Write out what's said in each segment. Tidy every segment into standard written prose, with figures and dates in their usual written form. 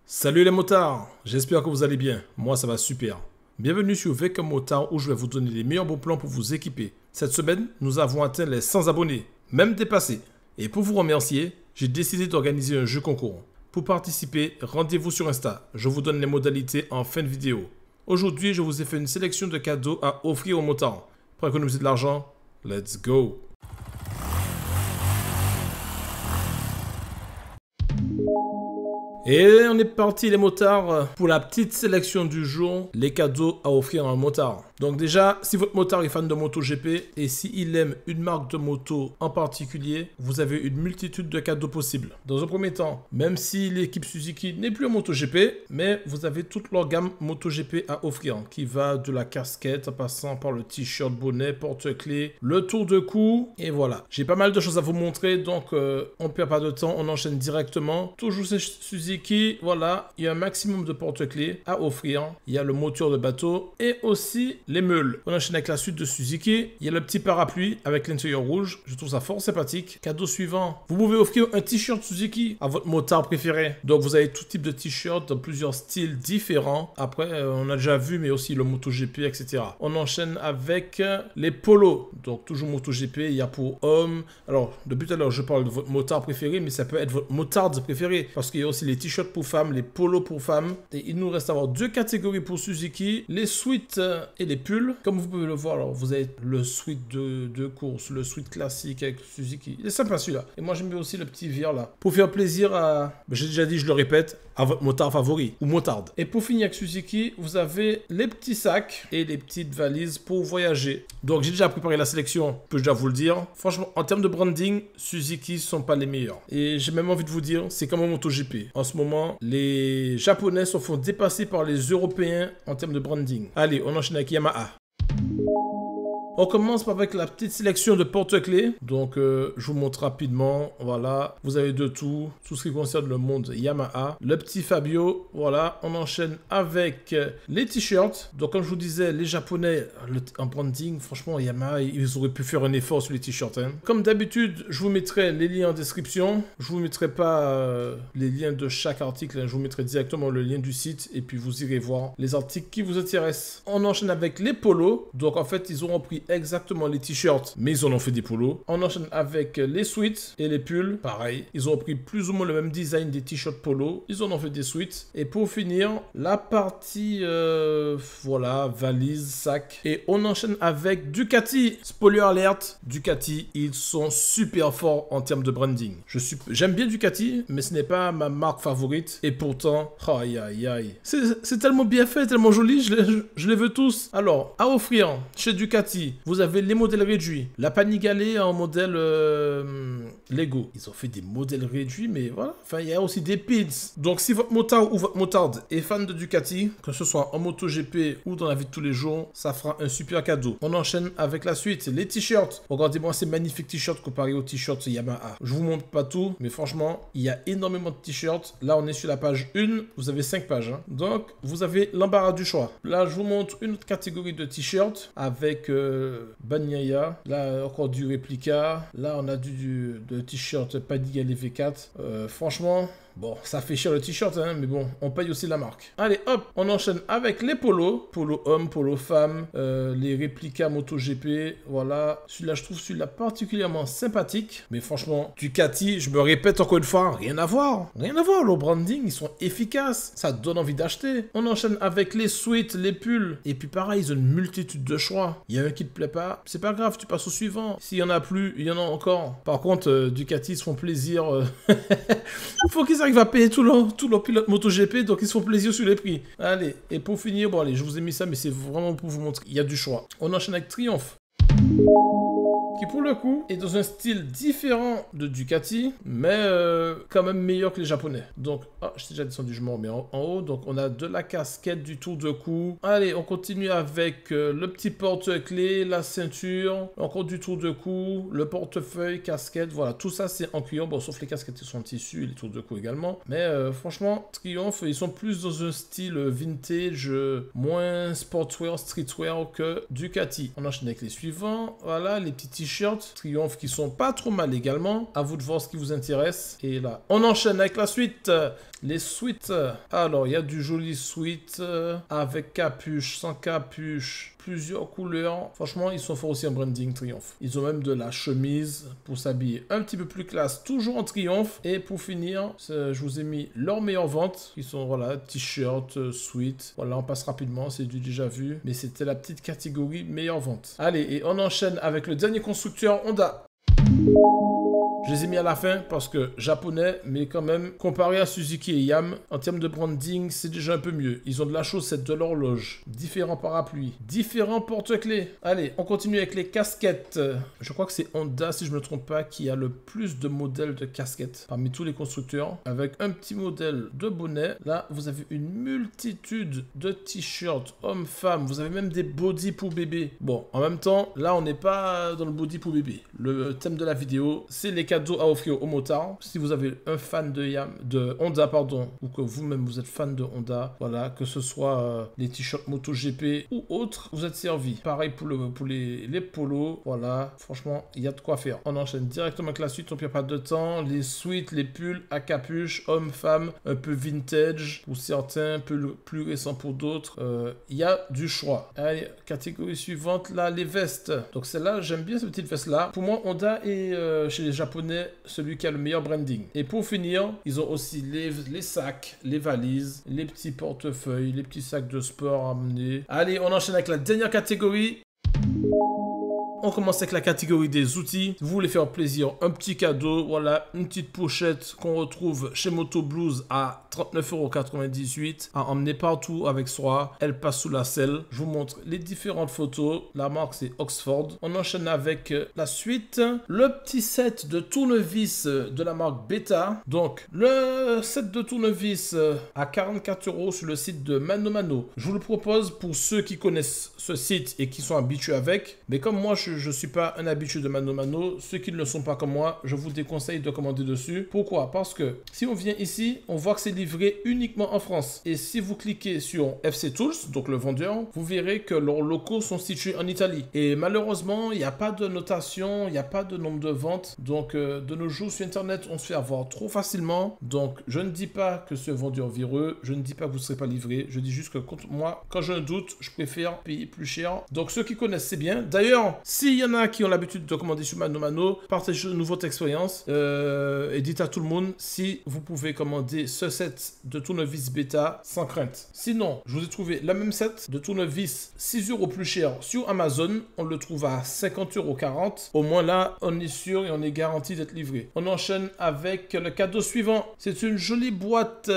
Salut les motards, j'espère que vous allez bien, moi ça va super. Bienvenue sur VK Motard où je vais vous donner les meilleurs bons plans pour vous équiper. Cette semaine, nous avons atteint les 100 abonnés, même dépassé. Et pour vous remercier, j'ai décidé d'organiser un jeu concours. Pour participer, rendez-vous sur Insta, je vous donne les modalités en fin de vidéo. Aujourd'hui, je vous ai fait une sélection de cadeaux à offrir aux motards. Pour économiser de l'argent, let's go! Et on est parti les motards pour la petite sélection du jour, les cadeaux à offrir à un motard. Donc déjà, si votre motard est fan de MotoGP et s'il aime une marque de moto en particulier, vous avez une multitude de cadeaux possibles. Dans un premier temps, même si l'équipe Suzuki n'est plus en MotoGP, mais vous avez toute leur gamme MotoGP à offrir, qui va de la casquette en passant par le t-shirt, bonnet, porte-clés, le tour de cou, et voilà. J'ai pas mal de choses à vous montrer, donc on ne perd pas de temps, on enchaîne directement. Toujours chez Suzuki, voilà, il y a un maximum de porte-clés à offrir. Il y a le moteur de bateau et aussi les meules. On enchaîne avec la suite de Suzuki. Il y a le petit parapluie avec l'intérieur rouge. Je trouve ça fort sympathique. Cadeau suivant. Vous pouvez offrir un t-shirt Suzuki à votre motard préféré. Donc vous avez tout type de t-shirt dans plusieurs styles différents. Après, on a déjà vu, mais aussi le MotoGP, etc. On enchaîne avec les polos. Donc toujours MotoGP, il y a pour hommes. Alors, depuis tout à l'heure, je parle de votre motard préféré, mais ça peut être votre motarde préféré. Parce qu'il y a aussi les t-shirts pour femmes, les polos pour femmes. Et il nous reste à avoir deux catégories pour Suzuki. Les suites et les pulls. Comme vous pouvez le voir, alors vous avez le suite de course, le suite classique avec Suzuki. Il est sympa celui-là. Et moi j'aime bien aussi le petit vert là. Pour faire plaisir à, j'ai déjà dit, je le répète, à votre motard favori ou motarde. Et pour finir avec Suzuki, vous avez les petits sacs et les petites valises pour voyager. Donc j'ai déjà préparé la sélection, je peux déjà vous le dire. Franchement, en termes de branding, Suzuki sont pas les meilleurs. Et j'ai même envie de vous dire, c'est comme un MotoGP. En ce moment, les Japonais se font dépasser par les Européens en termes de branding. Allez, on enchaîne avec Yamaha. On commence avec la petite sélection de porte-clés. Donc, je vous montre rapidement. Voilà, vous avez de tout ce qui concerne le monde Yamaha. Le petit Fabio, voilà. On enchaîne avec les t-shirts. Donc, comme je vous disais, les Japonais, en branding, franchement, Yamaha, ils auraient pu faire un effort sur les t-shirts. Hein. Comme d'habitude, je vous mettrai les liens en description. Je vous mettrai pas les liens de chaque article. Hein. Je vous mettrai directement le lien du site. Et puis, vous irez voir les articles qui vous intéressent. On enchaîne avec les polos. Donc, en fait, ils auront pris exactement les t-shirts, mais ils en ont fait des polos. On enchaîne avec les suites et les pulls. Pareil, ils ont pris plus ou moins le même design des t-shirts polo. Ils en ont fait des suites. Et pour finir, la partie, voilà, valise, sac. Et on enchaîne avec Ducati. Spoiler alert, Ducati, ils sont super forts en termes de branding. J'aime bien Ducati, mais ce n'est pas ma marque favorite. Et pourtant, aïe aïe aïe. C'est tellement bien fait, tellement joli, je les veux tous. Alors, à offrir chez Ducati, vous avez les modèles réduits. La Panigale en modèle Lego. Ils ont fait des modèles réduits, mais voilà. Enfin, il y a aussi des pins. Donc, si votre motard ou votre motarde est fan de Ducati, que ce soit en MotoGP ou dans la vie de tous les jours, ça fera un super cadeau. On enchaîne avec la suite. Les t-shirts. Regardez-moi ces magnifiques t-shirts comparés aux t-shirts Yamaha. Je vous montre pas tout, mais franchement, il y a énormément de t-shirts. Là, on est sur la page 1. Vous avez 5 pages. Hein. Donc, vous avez l'embarras du choix. Là, je vous montre une autre catégorie de t-shirts avec Bagnaia, là encore du réplica, là on a de t-shirt Panigale V4, franchement, bon, ça fait cher le t-shirt, hein, mais bon, on paye aussi la marque. Allez, hop, on enchaîne avec les polos. Polo homme, polo femme, les réplicas MotoGP, voilà. Celui-là, je trouve celui-là particulièrement sympathique. Mais franchement, Ducati, je me répète encore une fois, rien à voir. Rien à voir, le branding, ils sont efficaces. Ça donne envie d'acheter. On enchaîne avec les suites, les pulls. Et puis pareil, ils ont une multitude de choix. Il y a un qui te plaît pas, c'est pas grave, tu passes au suivant. S'il y en a plus, il y en a encore. Par contre, Ducati, ils se font plaisir. Faut qu'ils arrivent à payer tout leur pilote MotoGP, donc ils se font plaisir sur les prix. Allez, et pour finir, bon allez, je vous ai mis ça, mais c'est vraiment pour vous montrer qu'il y a du choix. On enchaîne avec Triumph, qui pour le coup est dans un style différent de Ducati, mais quand même meilleur que les japonais. Donc, je suis déjà descendu, je me remets en haut. Donc, on a de la casquette, du tour de cou. Allez, on continue avec le petit porte-clés, la ceinture, encore du tour de cou, le portefeuille, casquette. Voilà, tout ça c'est en cuir. Bon, sauf les casquettes qui sont en tissu et les tours de cou également. Mais franchement, Triumph, ils sont plus dans un style vintage, moins sportswear, streetwear que Ducati. On enchaîne avec les suivants. Voilà, les petits t-shirts Triumph qui sont pas trop mal également. À vous de voir ce qui vous intéresse. Et là, on enchaîne avec la suite. Les suites. Alors, il y a du joli suite avec capuche, sans capuche, plusieurs couleurs. Franchement, ils sont forts aussi en branding Triomphe. Ils ont même de la chemise pour s'habiller un petit peu plus classe, toujours en Triomphe. Et pour finir, je vous ai mis leurs meilleures ventes, qui sont, voilà, t-shirt, suite. Voilà, on passe rapidement, c'est du déjà vu. Mais c'était la petite catégorie meilleure vente. Allez, et on enchaîne avec le dernier constructeur, Honda. Je les ai mis à la fin parce que japonais, mais quand même, comparé à Suzuki et Yam, en termes de branding, c'est déjà un peu mieux. Ils ont de la chaussette, de l'horloge, différents parapluies, différents porte-clés. Allez, on continue avec les casquettes. Je crois que c'est Honda, si je ne me trompe pas, qui a le plus de modèles de casquettes parmi tous les constructeurs. Avec un petit modèle de bonnet. Là, vous avez une multitude de t-shirts, hommes, femmes. Vous avez même des bodys pour bébé. Bon, en même temps, là, on n'est pas dans le body pour bébé. Le thème de la vidéo, c'est les cadeaux à offrir aux motards. Si vous avez un fan de Honda, pardon, ou que vous-même vous êtes fan de Honda, voilà, que ce soit les t-shirts MotoGP ou autres, vous êtes servi. Pareil pour les polos, voilà, franchement, il y a de quoi faire. On enchaîne directement avec la suite, on ne perd pas de temps. Les suites, les pulls à capuche, hommes, femmes, un peu vintage pour certains, un peu plus récent pour d'autres. Il y a du choix. Allez, catégorie suivante, là, les vestes. Donc celle-là, j'aime bien cette petite veste-là. Pour moi, Honda est chez les Japonais celui qui a le meilleur branding. Et pour finir, ils ont aussi les sacs, les valises, les petits portefeuilles, les petits sacs de sport à amener. Allez, on enchaîne avec la dernière catégorie. On commence avec la catégorie des outils. Vous voulez faire plaisir, un petit cadeau, voilà, une petite pochette qu'on retrouve chez Moto Blues à 39,98 € à emmener partout avec soi. Elle passe sous la selle. Je vous montre les différentes photos. La marque, c'est Oxford. On enchaîne avec la suite. Le petit set de tournevis de la marque Beta. Donc, le set de tournevis à 44 € sur le site de Mano Mano. Je vous le propose pour ceux qui connaissent ce site et qui sont habitués avec. Mais comme moi, je ne suis pas un habitué de Mano Mano. Ceux qui ne le sont pas comme moi, je vous déconseille de commander dessus. Pourquoi? Parce que si on vient ici, on voit que c'est livré uniquement en France. Et si vous cliquez sur FC Tools, donc le vendeur, vous verrez que leurs locaux sont situés en Italie. Et malheureusement, il n'y a pas de notation, il n'y a pas de nombre de ventes. Donc de nos jours sur Internet, on se fait avoir trop facilement. Donc je ne dis pas que c'est un vendeur véreux, je ne dis pas que vous ne serez pas livré. Je dis juste que moi, quand j'ai un doute, je préfère payer plus cher. Donc ceux qui connaissent, c'est bien. D'ailleurs, s'il y en a qui ont l'habitude de commander sur Mano Mano, partagez-nous votre expérience et dites à tout le monde si vous pouvez commander ce set de tournevis Beta sans crainte. Sinon, je vous ai trouvé la même set de tournevis 6 € plus cher sur Amazon. On le trouve à 50,40 €. Au moins là, on est sûr et on est garanti d'être livré. On enchaîne avec le cadeau suivant. C'est une jolie boîte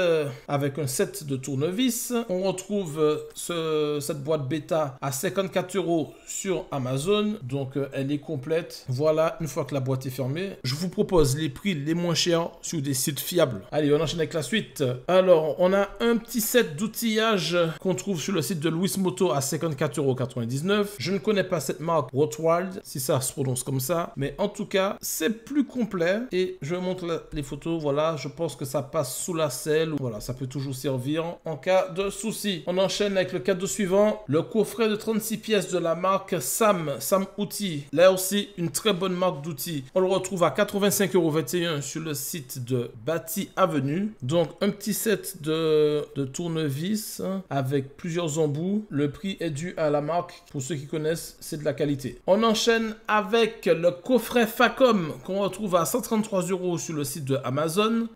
avec un set de tournevis. On retrouve cette boîte Beta à 54 € sur Amazon. Donc elle est complète. Voilà, une fois que la boîte est fermée, je vous propose les prix les moins chers sur des sites fiables. Allez, on enchaîne avec la suite. Alors, on a un petit set d'outillage qu'on trouve sur le site de Louis Moto à 54,99 €. Je ne connais pas cette marque Rothwald, si ça se prononce comme ça, mais en tout cas, c'est plus complet et je vous montre les photos. Voilà, je pense que ça passe sous la selle. Voilà, ça peut toujours servir en cas de souci. On enchaîne avec le cadeau suivant, le coffret de 36 pièces de la marque Sam Outils. Là aussi, une très bonne marque d'outils. On le retrouve à 85,21 € sur le site de Bati Avenue. Donc, un petit set de tournevis avec plusieurs embouts. Le prix est dû à la marque. Pour ceux qui connaissent, c'est de la qualité. On enchaîne avec le coffret Facom qu'on retrouve à 133 € sur le site de Amazon.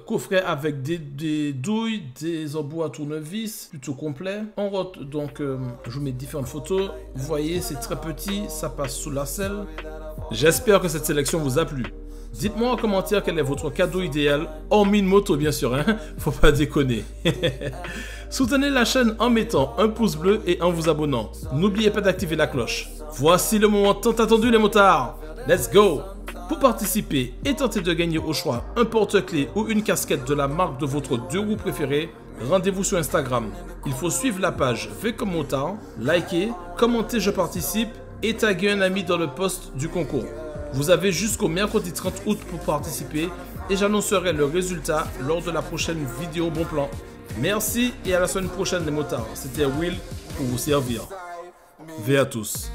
Coffret avec des douilles, des embouts à tournevis, plutôt complet. Donc, je vous mets différentes photos. Vous voyez, c'est très petit, ça passe sous la selle. J'espère que cette sélection vous a plu. Dites-moi en commentaire quel est votre cadeau idéal, hormis une moto bien sûr, hein. Faut pas déconner. Soutenez la chaîne en mettant un pouce bleu et en vous abonnant. N'oubliez pas d'activer la cloche. Voici le moment tant attendu les motards. Let's go! Pour participer et tenter de gagner au choix un porte-clés ou une casquette de la marque de votre deux roues préférée, rendez-vous sur Instagram. Il faut suivre la page V comme motard, liker, commenter je participe et taguer un ami dans le post du concours. Vous avez jusqu'au mercredi 30 août pour participer et j'annoncerai le résultat lors de la prochaine vidéo bon plan. Merci et à la semaine prochaine les motards. C'était Will pour vous servir. V à tous.